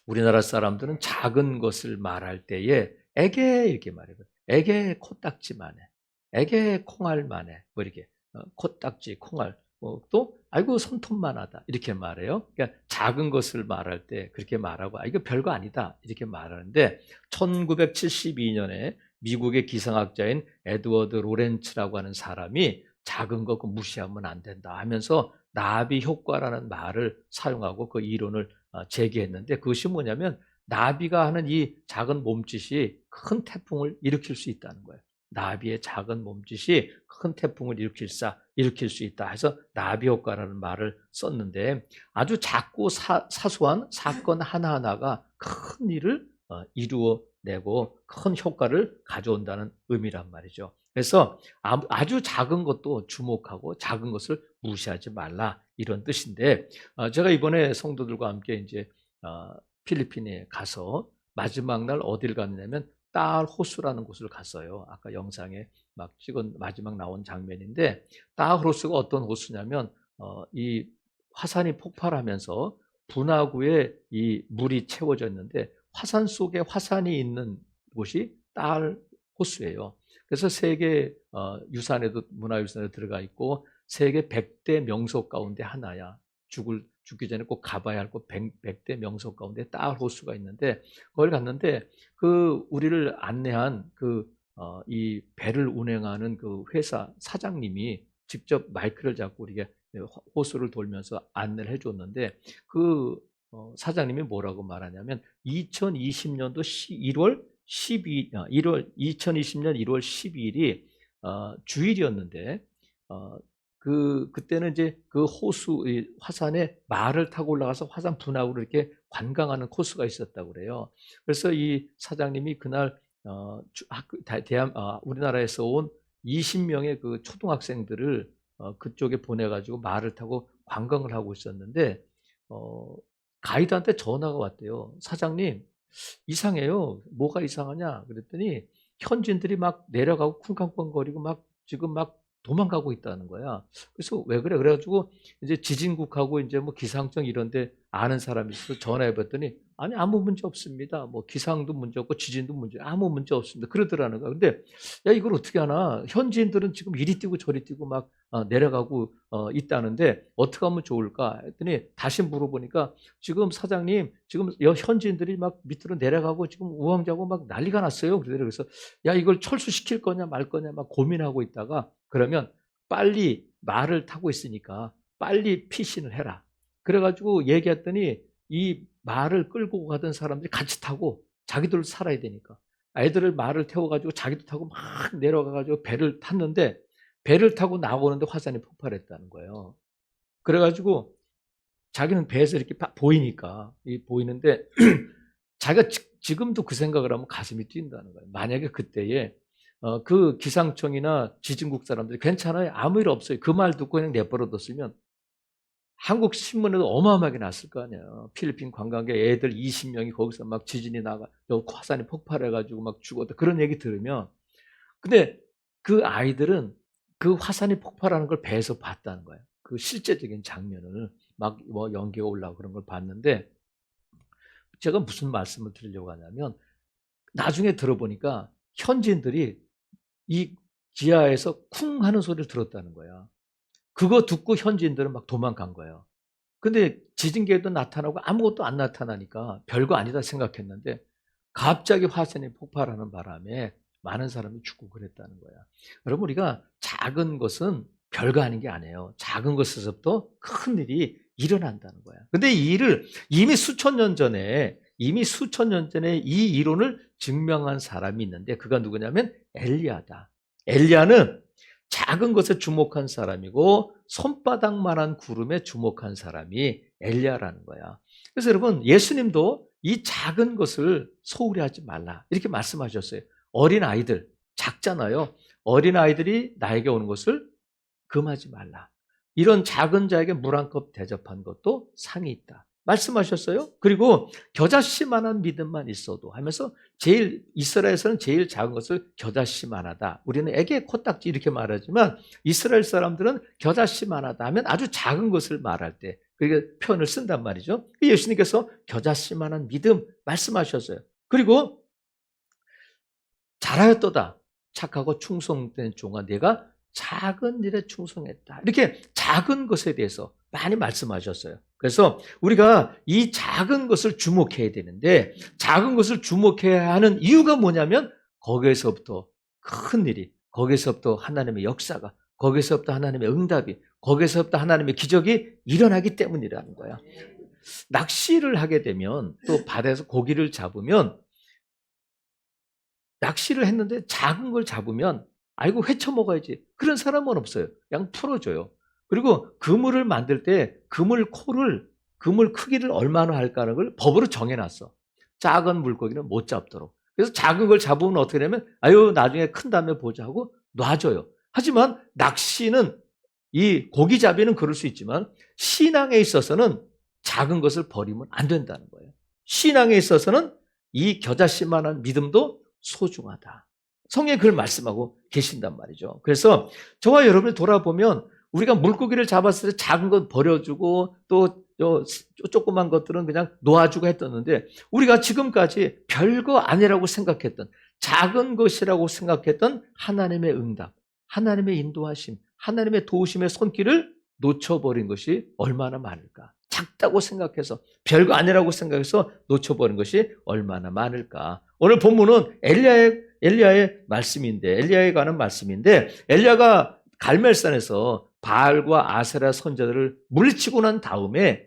우리나라 사람들은 작은 것을 말할 때에 에게 이렇게 말해요. 에게 코딱지만해. 에게 콩알만해. 뭐 이렇게 코딱지, 콩알. 또 아이고 손톱만하다 이렇게 말해요. 그러니까 작은 것을 말할 때 그렇게 말하고 이거 별거 아니다 이렇게 말하는데 1972년에 미국의 기상학자인 에드워드 로렌츠라고 하는 사람이 작은 거 무시하면 안 된다 하면서 나비 효과라는 말을 사용하고 그 이론을 제기했는데 그것이 뭐냐면 나비가 하는 이 작은 몸짓이 큰 태풍을 일으킬 수 있다는 거예요. 나비의 작은 몸짓이 큰 태풍을 일으킬 수 있다 해서 나비 효과라는 말을 썼는데 아주 작고 사소한 사건 하나하나가 큰 일을 이루어내고 큰 효과를 가져온다는 의미란 말이죠. 그래서 아주 작은 것도 주목하고 작은 것을 무시하지 말라 이런 뜻인데 제가 이번에 성도들과 함께 이제 필리핀에 가서 마지막 날 어딜 갔냐면 딸 호수라는 곳을 갔어요. 아까 영상에 막 찍은 마지막 나온 장면인데 딸 호수가 어떤 호수냐면 이 화산이 폭발하면서 분화구에 이 물이 채워져 있는데 화산 속에 화산이 있는 곳이 딸 호수예요. 그래서 세계 유산에도 문화유산에 들어가 있고 세계 100대 명소 가운데 하나야. 죽기 전에 꼭 가봐야 할 곳 100대 명소 가운데 딸 호수가 있는데 거기 갔는데 그 우리를 안내한 이 배를 운행하는 그 회사 사장님이 직접 마이크를 잡고 우리가 호수를 돌면서 안내를 해줬는데 그 사장님이 뭐라고 말하냐면 2020년도 2020년 1월 12일이 주일이었는데 그때는 이제 그 호수 화산에 말을 타고 올라가서 화산 분화구를 이렇게 관광하는 코스가 있었다고 그래요. 그래서 이 사장님이 그날 우리나라에서 온 20명의 그 초등학생들을 그쪽에 보내가지고 말을 타고 관광을 하고 있었는데 가이드한테 전화가 왔대요. 사장님 이상해요. 뭐가 이상하냐? 그랬더니 현지인들이 막 내려가고 쿵쾅쿵거리고 막 지금 막 도망가고 있다는 거야. 그래서 왜 그래? 그래가지고 이제 지진국하고 이제 뭐 기상청 이런데 아는 사람이 있어서 전화해봤더니 아니 아무 문제 없습니다. 뭐 기상도 문제 없고 지진도 문제 아무 문제 없습니다. 그러더라는 거야. 근데 야 이걸 어떻게 하나? 현지인들은 지금 이리 뛰고 저리 뛰고 막 내려가고 있다는데 어떻게 하면 좋을까? 했더니 다시 물어보니까 지금 사장님 지금 현지인들이 막 밑으로 내려가고 지금 우왕좌왕 막 난리가 났어요. 그래서 야 이걸 철수시킬 거냐 말 거냐 막 고민하고 있다가 그러면 빨리 말을 타고 있으니까 빨리 피신을 해라. 그래가지고 얘기했더니 이 말을 끌고 가던 사람들이 같이 타고 자기들 살아야 되니까 애들을 말을 태워가지고 자기도 타고 막 내려가가지고 배를 탔는데 배를 타고 나오는데 화산이 폭발했다는 거예요. 그래가지고 자기는 배에서 이렇게 보이니까 보이는데 자기가 지금도 그 생각을 하면 가슴이 뛴다는 거예요. 만약에 그때에 그 기상청이나 지진국 사람들이 괜찮아요. 아무 일 없어요. 그 말 듣고 그냥 내버려뒀으면 한국 신문에도 어마어마하게 났을 거 아니에요. 필리핀 관광객 애들 20명이 거기서 막 지진이 나가 화산이 폭발해가지고 막 죽었다. 그런 얘기 들으면 근데 그 아이들은 그 화산이 폭발하는 걸 배에서 봤다는 거예요. 그 실제적인 장면을 막 뭐 연기가 올라오고 그런 걸 봤는데 제가 무슨 말씀을 드리려고 하냐면 나중에 들어보니까 현지인들이 이 지하에서 쿵 하는 소리를 들었다는 거야. 그거 듣고 현지인들은 막 도망간 거예요. 근데 지진계도 나타나고 아무것도 안 나타나니까 별거 아니다 생각했는데 갑자기 화산이 폭발하는 바람에 많은 사람이 죽고 그랬다는 거야. 여러분 우리가 작은 것은 별거 아닌 게 아니에요. 작은 것에서부터 큰 일이 일어난다는 거야. 근데 이 일을 이미 수천 년 전에 이 이론을 증명한 사람이 있는데 그가 누구냐면 엘리야다. 엘리야는 작은 것에 주목한 사람이고 손바닥만한 구름에 주목한 사람이 엘리야라는 거야. 그래서 여러분 예수님도 이 작은 것을 소홀히 하지 말라 이렇게 말씀하셨어요. 어린아이들 작잖아요. 어린아이들이 나에게 오는 것을 금하지 말라. 이런 작은 자에게 물 한 컵 대접한 것도 상이 있다. 말씀하셨어요. 그리고 겨자씨만한 믿음만 있어도 하면서 이스라엘에서는 제일 작은 것을 겨자씨만하다. 우리는 애기 코딱지 이렇게 말하지만 이스라엘 사람들은 겨자씨만하다 하면 아주 작은 것을 말할 때 그렇게 표현을 쓴단 말이죠. 예수님께서 겨자씨만한 믿음 말씀하셨어요. 그리고 잘하였도다. 착하고 충성된 종아, 내가 작은 일에 충성했다. 이렇게 작은 것에 대해서 많이 말씀하셨어요. 그래서 우리가 이 작은 것을 주목해야 되는데, 작은 것을 주목해야 하는 이유가 뭐냐면 거기에서부터 큰 일이, 거기에서부터 하나님의 역사가, 거기에서부터 하나님의 응답이, 거기에서부터 하나님의 기적이 일어나기 때문이라는 거야. 낚시를 하게 되면, 또 바다에서 고기를 잡으면, 낚시를 했는데 작은 걸 잡으면 아이고 회쳐 먹어야지, 그런 사람은 없어요. 그냥 풀어줘요. 그리고 그물을 만들 때 그물 크기를 얼마나 할까라는 걸 법으로 정해놨어. 작은 물고기는 못 잡도록. 그래서 작은 걸 잡으면 어떻게 되냐면 아유 나중에 큰 다음에 보자 하고 놔줘요. 하지만 낚시는, 이 고기잡이는 그럴 수 있지만 신앙에 있어서는 작은 것을 버리면 안 된다는 거예요. 신앙에 있어서는 이 겨자씨만한 믿음도 소중하다. 성경에 그걸 말씀하고 계신단 말이죠. 그래서 저와 여러분이 돌아보면 우리가 물고기를 잡았을 때 작은 것 버려주고 또 조그만 것들은 그냥 놓아주고 했었는데, 우리가 지금까지 별거 아니라고 생각했던, 작은 것이라고 생각했던 하나님의 응답, 하나님의 인도하심, 하나님의 도우심의 손길을 놓쳐버린 것이 얼마나 많을까. 작다고 생각해서, 별거 아니라고 생각해서 놓쳐버린 것이 얼마나 많을까. 오늘 본문은 엘리야의 말씀인데, 엘리야에 관한 말씀인데, 엘리야가 갈멜산에서 바알과 아세라 선자들을 물리치고 난 다음에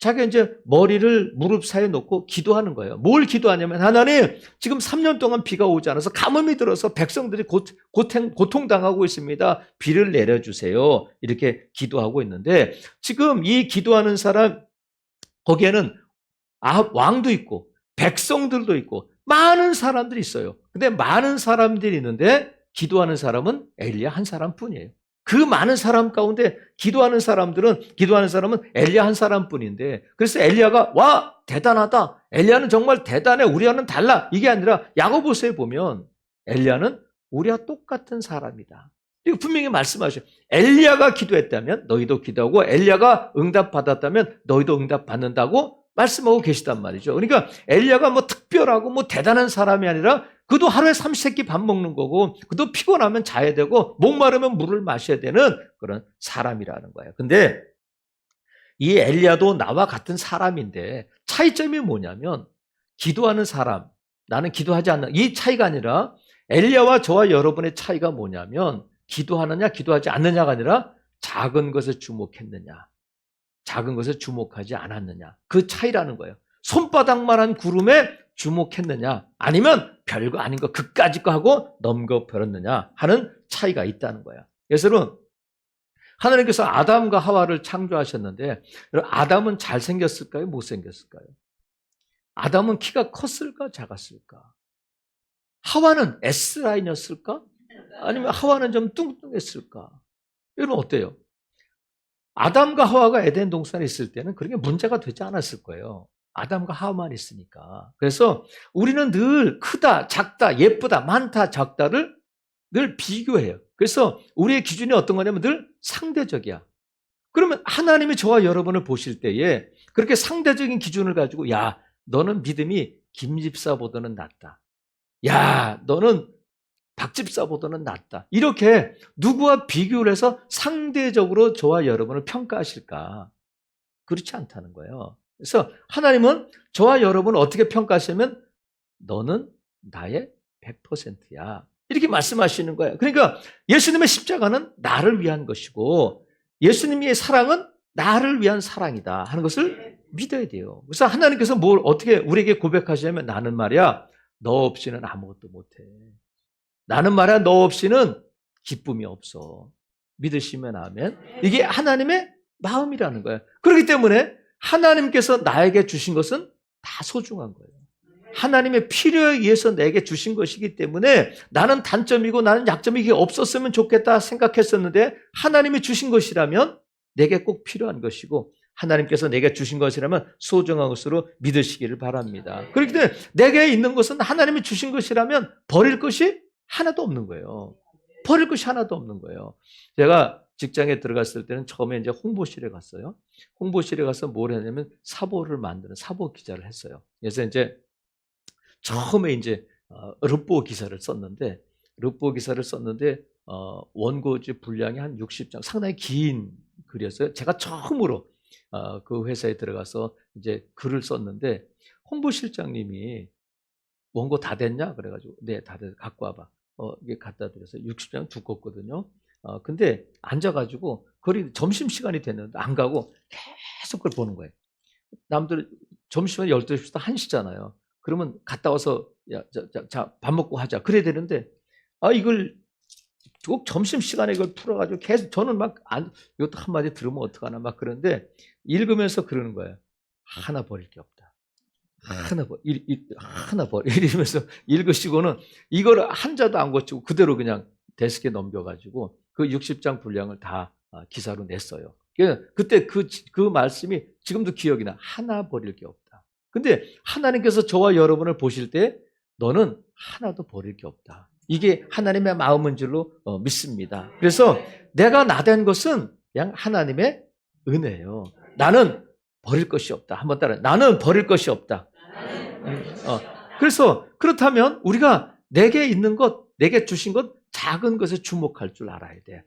자기가 이제 머리를 무릎 사이에 놓고 기도하는 거예요. 뭘 기도하냐면, 하나님, 지금 3년 동안 비가 오지 않아서 가뭄이 들어서 백성들이 고통당하고 있습니다. 비를 내려주세요. 이렇게 기도하고 있는데, 지금 이 기도하는 사람, 거기에는 왕도 있고 백성들도 있고 많은 사람들이 있어요. 근데 많은 사람들이 있는데 기도하는 사람은 엘리야 한 사람뿐이에요. 그 많은 사람 가운데 기도하는 사람은 엘리야 한 사람뿐인데, 그래서 엘리야가 와 대단하다, 엘리야는 정말 대단해, 우리와는 달라, 이게 아니라 야고보서에 보면 엘리야는 우리와 똑같은 사람이다. 이거 분명히 말씀하셔요. 엘리야가 기도했다면 너희도 기도하고, 엘리야가 응답받았다면 너희도 응답받는다고 말씀하고 계시단 말이죠. 그러니까 엘리야가 뭐 특별하고 뭐 대단한 사람이 아니라 그도 하루에 30세끼 밥 먹는 거고, 그도 피곤하면 자야 되고, 목마르면 물을 마셔야 되는 그런 사람이라는 거예요. 근데 이 엘리야도 나와 같은 사람인데 차이점이 뭐냐면, 기도하는 사람, 나는 기도하지 않는, 이 차이가 아니라 엘리야와 저와 여러분의 차이가 뭐냐면, 기도하느냐 기도하지 않느냐가 아니라 작은 것에 주목했느냐, 작은 것에 주목하지 않았느냐, 그 차이라는 거예요. 손바닥만한 구름에 주목했느냐, 아니면 별거 아닌 거 그까짓 거 하고 넘겨버렸느냐 하는 차이가 있다는 거야. 그래서 하나님께서 아담과 하와를 창조하셨는데, 아담은 잘생겼을까요? 못생겼을까요? 아담은 키가 컸을까? 작았을까? 하와는 S라인이었을까? 아니면 하와는 좀 뚱뚱했을까? 여러분 어때요? 아담과 하와가 에덴 동산에 있을 때는 그런 게 문제가 되지 않았을 거예요. 아담과 하와만 있으니까. 그래서 우리는 늘 크다, 작다, 예쁘다, 많다, 작다를 늘 비교해요. 그래서 우리의 기준이 어떤 거냐면 늘 상대적이야. 그러면 하나님이 저와 여러분을 보실 때에 그렇게 상대적인 기준을 가지고, 야, 너는 믿음이 김 집사보다는 낫다, 야, 너는 박 집사보다는 낫다, 이렇게 누구와 비교를 해서 상대적으로 저와 여러분을 평가하실까? 그렇지 않다는 거예요. 그래서 하나님은 저와 여러분을 어떻게 평가하시면, 너는 나의 100%야. 이렇게 말씀하시는 거예요. 그러니까 예수님의 십자가는 나를 위한 것이고, 예수님의 사랑은 나를 위한 사랑이다 하는 것을 믿어야 돼요. 그래서 하나님께서 뭘 어떻게 우리에게 고백하시냐면, 나는 말이야 너 없이는 아무것도 못해. 나는 말이야 너 없이는 기쁨이 없어. 믿으시면 아멘. 이게 하나님의 마음이라는 거예요. 그렇기 때문에 하나님께서 나에게 주신 것은 다 소중한 거예요. 하나님의 필요에 의해서 내게 주신 것이기 때문에 나는 단점이고 나는 약점이 이게 없었으면 좋겠다 생각했었는데, 하나님이 주신 것이라면 내게 꼭 필요한 것이고, 하나님께서 내게 주신 것이라면 소중한 것으로 믿으시기를 바랍니다. 그렇기 때문에 내게 있는 것은 하나님이 주신 것이라면 버릴 것이 하나도 없는 거예요. 버릴 것이 하나도 없는 거예요. 제가 직장에 들어갔을 때는 처음에 이제 홍보실에 갔어요. 홍보실에 가서 뭘 했냐면 사보를 만드는 사보 기자를 했어요. 그래서 이제 처음에 이제 르뽀 기사를 썼는데 원고지 분량이 한 60장, 상당히 긴 글이었어요. 제가 처음으로 그 회사에 들어가서 이제 글을 썼는데 홍보실장님이 원고 다 됐냐? 그래가지고 네, 다 됐어. 갖고 와봐. 이게 갖다 드려서 60장 두껍거든요. 근데 앉아가지고 거리 점심시간이 됐는데 안 가고 계속 그걸 보는 거예요. 남들 점심시간 12시부터 1시잖아요. 그러면 갔다 와서 자, 밥 먹고 하자. 그래야 되는데 이걸 꼭 점심시간에 이걸 풀어가지고 계속 저는 막 이것도 한마디 들으면 어떡하나 막 그런데 읽으면서 그러는 거예요. 하나 버릴 게 없다. 하나 버려. 이러면서 읽으시고는 이걸 한자도 안 고치고 그대로 그냥 데스크에 넘겨가지고 그 60장 분량을 다 기사로 냈어요. 그때 그 말씀이 지금도 기억이 나. 하나 버릴 게 없다. 근데 하나님께서 저와 여러분을 보실 때 너는 하나도 버릴 게 없다. 이게 하나님의 마음인 줄로 믿습니다. 그래서 내가 나된 것은 그냥 하나님의 은혜예요. 나는 버릴 것이 없다. 한번 따라. 나는 버릴 것이 없다. 그래서 그렇다면 우리가 내게 있는 것, 내게 주신 것, 작은 것에 주목할 줄 알아야 돼.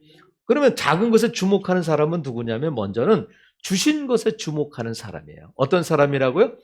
그러면 작은 것에 주목하는 사람은 누구냐면 먼저는 주신 것에 주목하는 사람이에요. 어떤 사람이라고요?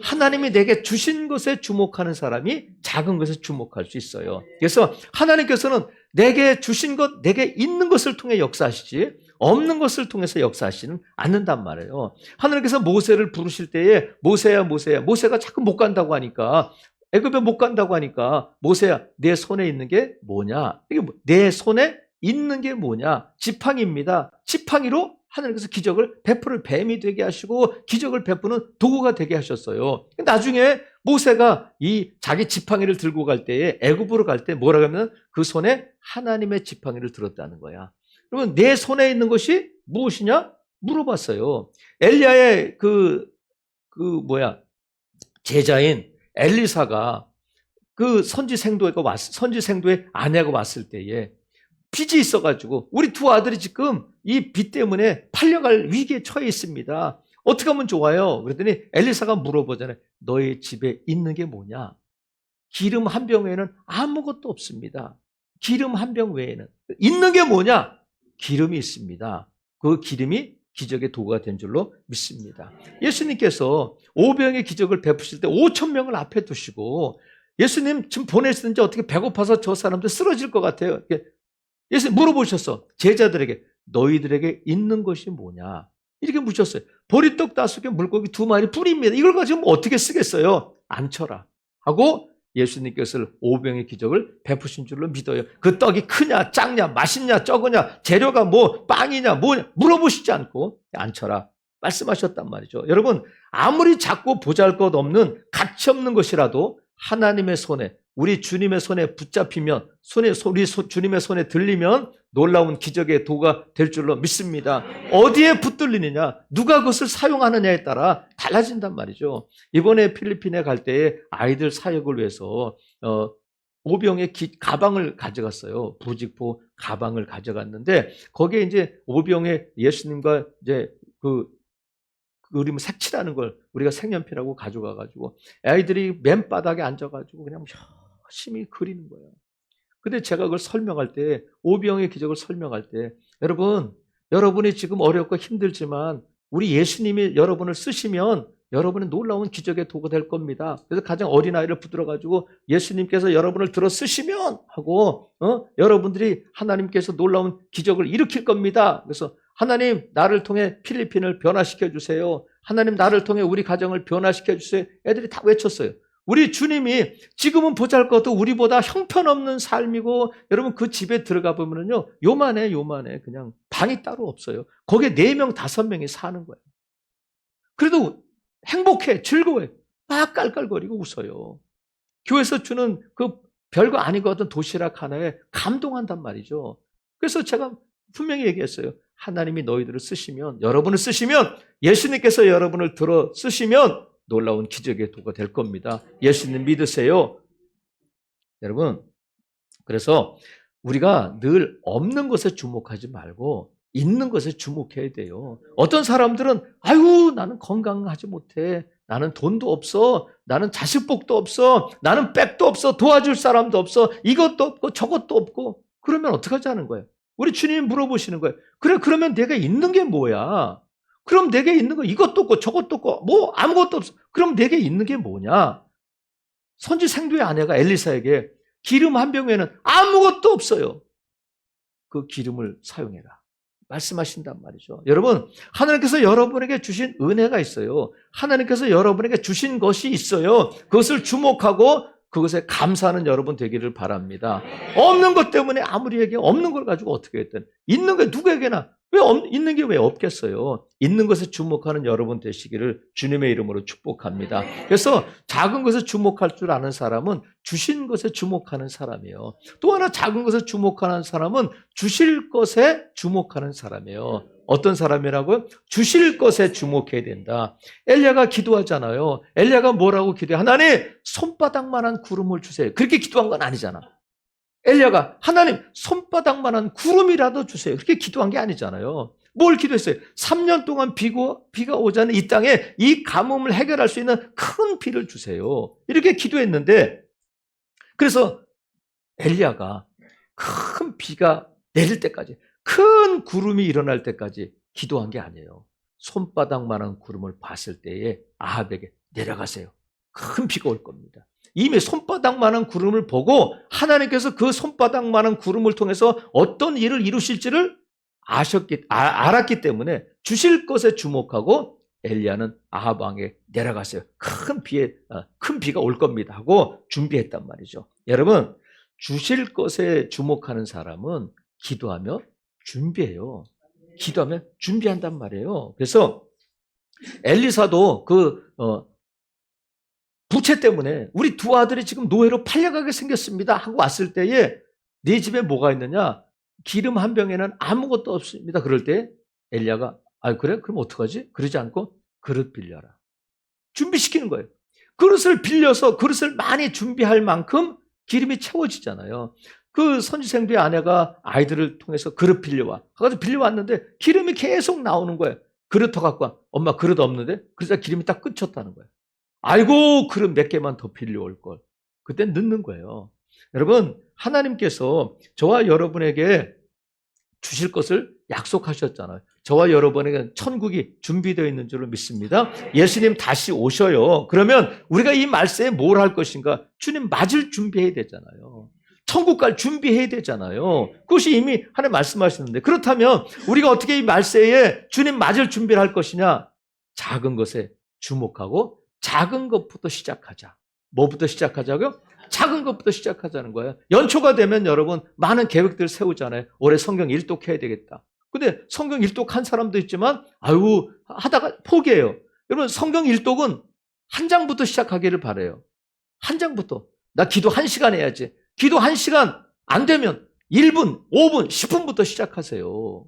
하나님이 내게 주신 것에 주목하는 사람이 작은 것에 주목할 수 있어요. 그래서 하나님께서는 내게 주신 것, 내게 있는 것을 통해 역사하시지 없는 것을 통해서 역사하시는 않는단 말이에요. 하나님께서 모세를 부르실 때에 모세가 자꾸 못 간다고 하니까 애굽에 못 간다고 하니까 모세야 내 손에 있는 게 뭐냐? 이게 내 손에 있는 게 뭐냐? 지팡이입니다. 지팡이로 하나님께서 기적을 베풀을 뱀이 되게 하시고 기적을 베푸는 도구가 되게 하셨어요. 나중에 모세가 이 자기 지팡이를 들고 갈 때에 애굽으로 갈 때 뭐라고 하면 그 손에 하나님의 지팡이를 들었다는 거야. 그러면 내 손에 있는 것이 무엇이냐? 물어봤어요. 엘리야의 제자인 엘리사가 그 선지생도의 아내가 왔을 때에 빚이 있어가지고 우리 두 아들이 지금 이 빚 때문에 팔려갈 위기에 처해 있습니다. 어떻게 하면 좋아요? 그랬더니 엘리사가 물어보잖아요. 너의 집에 있는 게 뭐냐? 기름 한 병 외에는 아무것도 없습니다. 기름 한 병 외에는 있는 게 뭐냐? 기름이 있습니다. 그 기름이 기적의 도구가 된 줄로 믿습니다. 예수님께서 5병의 기적을 베푸실 때 5천 명을 앞에 두시고 예수님 지금 보내시는지 어떻게 배고파서 저 사람들 쓰러질 것 같아요. 예수님 물어보셨어. 제자들에게 너희들에게 있는 것이 뭐냐? 이렇게 묻혔어요. 보리떡 5개 물고기 2마리 뿌립니다. 이걸 가지고 어떻게 쓰겠어요? 안 쳐라 하고 예수님께서 5병의 기적을 베푸신 줄로 믿어요. 그 떡이 크냐 작냐 맛있냐 적으냐 재료가 뭐 빵이냐 뭐냐 물어보시지 않고 안 쳐라 말씀하셨단 말이죠. 여러분 아무리 작고 보잘것없는 가치 없는 것이라도 하나님의 손에 우리 주님의 손에 붙잡히면 우리 주님의 손에 들리면 놀라운 기적의 도구가 될 줄로 믿습니다. 어디에 붙들리느냐 누가 그것을 사용하느냐에 따라 달라진단 말이죠. 이번에 필리핀에 갈 때에 아이들 사역을 위해서 5병의 가방을 가져갔어요. 부직포 가방을 가져갔는데 거기에 이제 5병의 예수님과 이제 그 그림 색칠하는 걸 우리가 색연필하고 가져가가지고 아이들이 맨바닥에 앉아가지고 그냥 열심히 그리는 거예요. 근데 제가 그걸 설명할 때 5병의 기적을 설명할 때 여러분이 지금 어렵고 힘들지만 우리 예수님이 여러분을 쓰시면 여러분은 놀라운 기적의 도구가 될 겁니다. 그래서 가장 어린아이를 붙들어가지고 예수님께서 여러분을 들어 쓰시면 하고 여러분들이 하나님께서 놀라운 기적을 일으킬 겁니다. 그래서 하나님 나를 통해 필리핀을 변화시켜 주세요. 하나님 나를 통해 우리 가정을 변화시켜 주세요. 애들이 다 외쳤어요. 우리 주님이 지금은 보잘것도 우리보다 형편없는 삶이고 여러분 그 집에 들어가 보면요 요만해 그냥 방이 따로 없어요. 거기에 4명 5명이 사는 거예요. 그래도 행복해 즐거워해 막 깔깔거리고 웃어요. 교회에서 주는 그 별거 아닌 것 같은 도시락 하나에 감동한단 말이죠. 그래서 제가 분명히 얘기했어요. 하나님이 너희들을 쓰시면 여러분을 쓰시면 예수님께서 여러분을 들어 쓰시면 놀라운 기적의 도구가 될 겁니다. 예수님 믿으세요. 여러분 그래서 우리가 늘 없는 것에 주목하지 말고 있는 것에 주목해야 돼요. 어떤 사람들은 아유 나는 건강하지 못해. 나는 돈도 없어. 나는 자식복도 없어. 나는 백도 없어. 도와줄 사람도 없어. 이것도 없고 저것도 없고. 그러면 어떡하자는 거예요? 우리 주님이 물어보시는 거예요. 그래 그러면 내가 있는 게 뭐야? 그럼 내게 있는 거 이것도 없고 저것도 없고 뭐 아무것도 없어. 그럼 내게 있는 게 뭐냐? 선지 생도의 아내가 엘리사에게 기름 한 병에는 아무것도 없어요. 그 기름을 사용해라. 말씀하신단 말이죠. 여러분, 하나님께서 여러분에게 주신 은혜가 있어요. 하나님께서 여러분에게 주신 것이 있어요. 그것을 주목하고 그것에 감사하는 여러분 되기를 바랍니다. 없는 것 때문에 아무리 얘기해 없는 걸 가지고 어떻게 했든 있는 게 누구에게나 있는 게 왜 없겠어요? 있는 것에 주목하는 여러분 되시기를 주님의 이름으로 축복합니다. 그래서 작은 것에 주목할 줄 아는 사람은 주신 것에 주목하는 사람이에요. 또 하나 작은 것에 주목하는 사람은 주실 것에 주목하는 사람이에요. 어떤 사람이라고요? 주실 것에 주목해야 된다. 엘리야가 기도하잖아요. 엘리야가 뭐라고 기도해? 하나님 손바닥만한 구름을 주세요. 그렇게 기도한 건 아니잖아. 엘리야가 하나님 손바닥만한 구름이라도 주세요. 그렇게 기도한 게 아니잖아요. 뭘 기도했어요? 3년 동안 비가 오자는 이 땅에 이 가뭄을 해결할 수 있는 큰 비를 주세요. 이렇게 기도했는데 그래서 엘리야가 큰 비가 내릴 때까지 큰 구름이 일어날 때까지 기도한 게 아니에요. 손바닥만한 구름을 봤을 때에 아합에게 내려가세요. 큰 비가 올 겁니다. 이미 손바닥만한 구름을 보고 하나님께서 그 손바닥만한 구름을 통해서 어떤 일을 이루실지를 알았기 때문에 주실 것에 주목하고 엘리야는 아합 왕에 내려갔어요. 큰 비가 올 겁니다 하고 준비했단 말이죠. 여러분, 주실 것에 주목하는 사람은 기도하며 준비해요. 기도하면 준비한단 말이에요. 그래서 엘리사도 부채 때문에 우리 두 아들이 지금 노예로 팔려가게 생겼습니다 하고 왔을 때에 네 집에 뭐가 있느냐? 기름 한 병에는 아무것도 없습니다. 그럴 때 엘리야가 그래? 그럼 어떡하지? 그러지 않고 그릇 빌려라. 준비시키는 거예요. 그릇을 빌려서 그릇을 많이 준비할 만큼 기름이 채워지잖아요. 그 선지생도의 아내가 아이들을 통해서 그릇 빌려와. 가서 빌려왔는데 기름이 계속 나오는 거예요. 그릇 더 갖고 와. 엄마 그릇 없는데? 그래서 기름이 딱 끊쳤다는 거예요. 아이고 그릇 몇 개만 더 빌려올 걸. 그때 늦는 거예요. 여러분 하나님께서 저와 여러분에게 주실 것을 약속하셨잖아요. 저와 여러분에게 천국이 준비되어 있는 줄로 믿습니다. 예수님 다시 오셔요. 그러면 우리가 이 말세에 뭘 할 것인가? 주님 맞을 준비해야 되잖아요. 천국 갈 준비해야 되잖아요. 그것이 이미 하나님 말씀하셨는데 그렇다면 우리가 어떻게 이 말세에 주님 맞을 준비를 할 것이냐? 작은 것에 주목하고 작은 것부터 시작하자. 뭐부터 시작하자고요? 작은 것부터 시작하자는 거예요. 연초가 되면 여러분 많은 계획들 세우잖아요. 올해 성경 일독해야 되겠다. 근데 성경 일독한 사람도 있지만 하다가 포기해요. 여러분 성경 일독은 한 장부터 시작하기를 바라요. 한 장부터. 나 기도 1시간 해야지. 기도 1시간 안 되면 1분, 5분, 10분부터 시작하세요.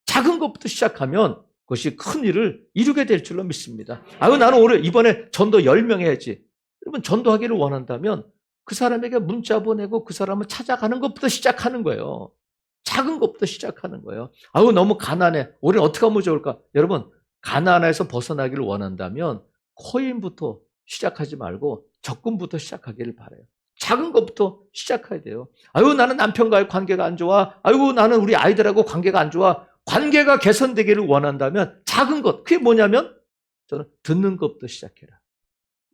작은 것부터 시작하면 그것이 큰 일을 이루게 될 줄로 믿습니다. 나는 이번에 전도 10명 해야지. 여러분 전도하기를 원한다면 그 사람에게 문자 보내고 그 사람을 찾아가는 것부터 시작하는 거예요. 작은 것부터 시작하는 거예요. 너무 가난해. 우리는 어떻게 하면 좋을까? 여러분 가난에서 벗어나기를 원한다면 코인부터 시작하지 말고 적금부터 시작하기를 바라요. 작은 것부터 시작해야 돼요. 나는 남편과의 관계가 안 좋아. 나는 우리 아이들하고 관계가 안 좋아. 관계가 개선되기를 원한다면 작은 것, 그게 뭐냐면 저는 듣는 것부터 시작해라.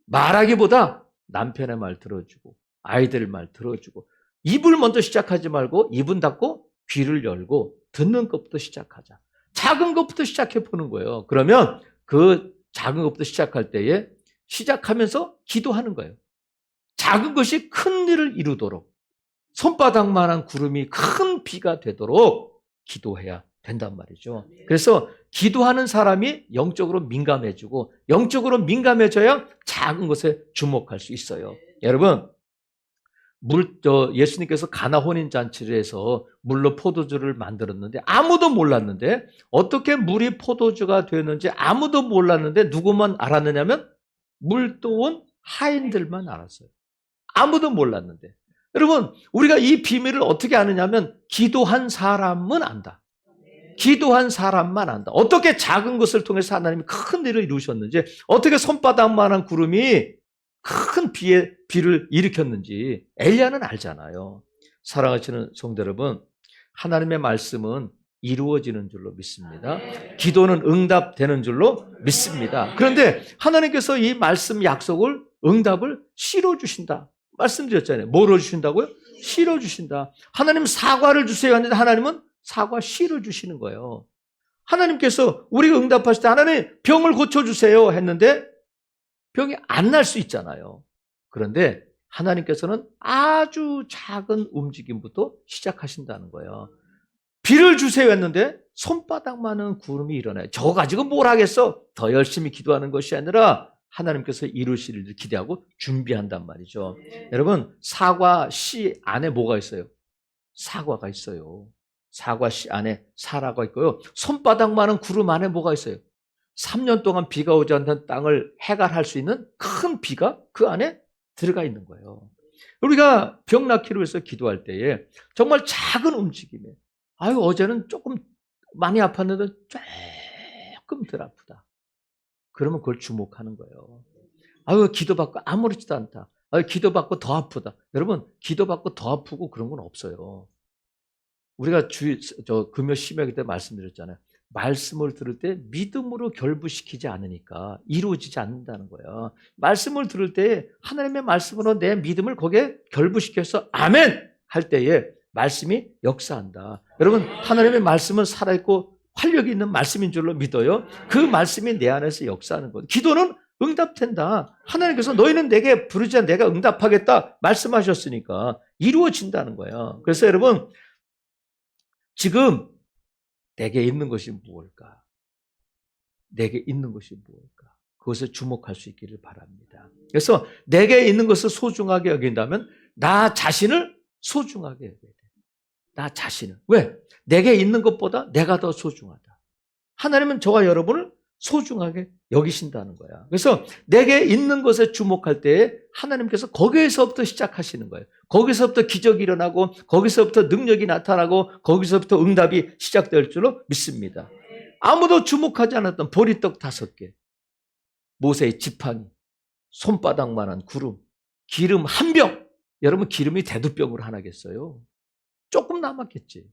말하기보다 남편의 말 들어주고 아이들 말 들어주고 입을 먼저 시작하지 말고 입은 닫고 귀를 열고 듣는 것부터 시작하자. 작은 것부터 시작해 보는 거예요. 그러면 그 작은 것부터 시작할 때에 시작하면서 기도하는 거예요. 작은 것이 큰 일을 이루도록 손바닥만한 구름이 큰 비가 되도록 기도해야 된단 말이죠. 그래서 기도하는 사람이 영적으로 민감해지고 영적으로 민감해져야 작은 것에 주목할 수 있어요. 여러분 예수님께서 가나 혼인잔치를 해서 물로 포도주를 만들었는데 아무도 몰랐는데 어떻게 물이 포도주가 되는지 아무도 몰랐는데 누구만 알았느냐면 물 떠온 하인들만 알았어요. 아무도 몰랐는데 여러분, 우리가 이 비밀을 어떻게 아느냐면 기도한 사람은 안다. 기도한 사람만 안다. 어떻게 작은 것을 통해서 하나님이 큰 일을 이루셨는지, 어떻게 손바닥만한 구름이 큰 비를 일으켰는지 엘리야는 알잖아요. 사랑하시는 성도 여러분, 하나님의 말씀은 이루어지는 줄로 믿습니다. 기도는 응답되는 줄로 믿습니다. 그런데 하나님께서 이 말씀 약속을, 응답을 실어주신다. 말씀드렸잖아요. 뭐로 주신다고요? 실어주신다. 하나님 사과를 주세요 했는데 하나님은 사과 실어주시는 거예요. 하나님께서 우리가 응답하실 때 하나님 병을 고쳐주세요 했는데 병이 안 날 수 있잖아요. 그런데 하나님께서는 아주 작은 움직임부터 시작하신다는 거예요. 비를 주세요 했는데 손바닥만한 구름이 일어나요. 저거 가지고 뭘 하겠어? 더 열심히 기도하는 것이 아니라 하나님께서 이루실 일을 기대하고 준비한단 말이죠. 여러분, 사과 씨 안에 뭐가 있어요? 사과가 있어요. 사과 씨 안에 사라가 있고요. 손바닥만한 구름 안에 뭐가 있어요? 3년 동안 비가 오지 않는 땅을 해갈할 수 있는 큰 비가 그 안에 들어가 있는 거예요. 우리가 병 낫기로 해서 기도할 때에 정말 작은 움직임에, 아유, 어제는 조금 많이 아팠는데 조금 덜 아프다. 그러면 그걸 주목하는 거예요. 아유, 기도받고 아무렇지도 않다. 아유, 기도받고 더 아프다. 여러분, 기도받고 더 아프고 그런 건 없어요. 우리가 금요 심야기 때 말씀드렸잖아요. 말씀을 들을 때 믿음으로 결부시키지 않으니까 이루어지지 않는다는 거예요. 말씀을 들을 때 하나님의 말씀으로 내 믿음을 거기에 결부시켜서 아멘 할 때에 말씀이 역사한다. 여러분, 하나님의 말씀은 살아있고 활력이 있는 말씀인 줄로 믿어요. 그 말씀이 내 안에서 역사하는 거예요. 기도는 응답된다. 하나님께서 너희는 내게 부르자 내가 응답하겠다 말씀하셨으니까 이루어진다는 거예요. 그래서 여러분, 지금 내게 있는 것이 무엇일까? 내게 있는 것이 무엇일까? 그것에 주목할 수 있기를 바랍니다. 그래서 내게 있는 것을 소중하게 여긴다면 나 자신을 소중하게 여겨야 돼. 나 자신을. 왜? 내게 있는 것보다 내가 더 소중하다. 하나님은 저와 여러분을 소중하게 여기신다는 거야. 그래서 내게 있는 것에 주목할 때에 하나님께서 거기에서부터 시작하시는 거예요. 거기서부터 기적이 일어나고 거기서부터 능력이 나타나고 거기서부터 응답이 시작될 줄로 믿습니다. 아무도 주목하지 않았던 보리떡 5개, 모세의 지팡이, 손바닥만한 구름, 기름 1병. 여러분, 기름이 대두병으로 하나겠어요? 조금 남았겠지.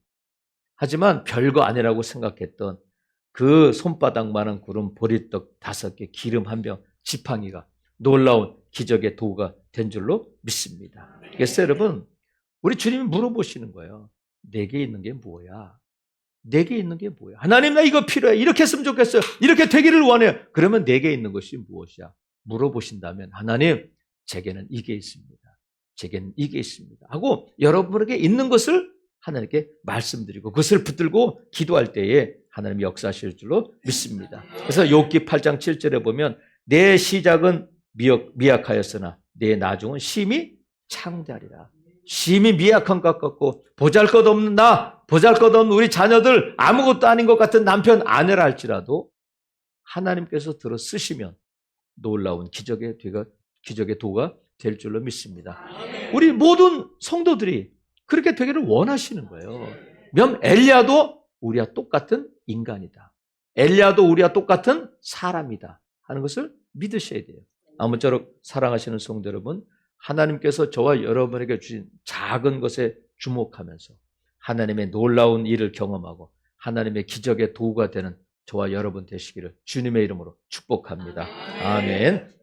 하지만 별거 아니라고 생각했던 그 손바닥만한 구름, 보리떡 5개, 기름 1병, 지팡이가 놀라운 기적의 도구가 된 줄로 믿습니다. 그래서 여러분, 우리 주님이 물어보시는 거예요. 내게 있는 게 뭐야? 내게 있는 게 뭐야? 하나님, 나 이거 필요해. 이렇게 했으면 좋겠어요. 이렇게 되기를 원해요. 그러면 내게 있는 것이 무엇이야? 물어보신다면 하나님, 제게는 이게 있습니다. 제게는 이게 있습니다. 하고 여러분에게 있는 것을 하나님께 말씀드리고 그것을 붙들고 기도할 때에 하나님이 역사하실 줄로 믿습니다. 그래서 욥기 8장 7절에 보면 내 시작은 미약하였으나 내 나중은 심히 창대하리라. 심히 미약한 것 같고 보잘것없는 나, 보잘것없는 우리 자녀들, 아무것도 아닌 것 같은 남편, 아내라 할지라도 하나님께서 들어 쓰시면 놀라운 기적의 도가 될 줄로 믿습니다. 우리 모든 성도들이 그렇게 되기를 원하시는 거예요. 엘리야도 우리와 똑같은 인간이다. 엘리야도 우리와 똑같은 사람이다 하는 것을 믿으셔야 돼요. 아무쪼록 사랑하시는 성도 여러분, 하나님께서 저와 여러분에게 주신 작은 것에 주목하면서 하나님의 놀라운 일을 경험하고 하나님의 기적의 도구가 되는 저와 여러분 되시기를 주님의 이름으로 축복합니다. 아멘.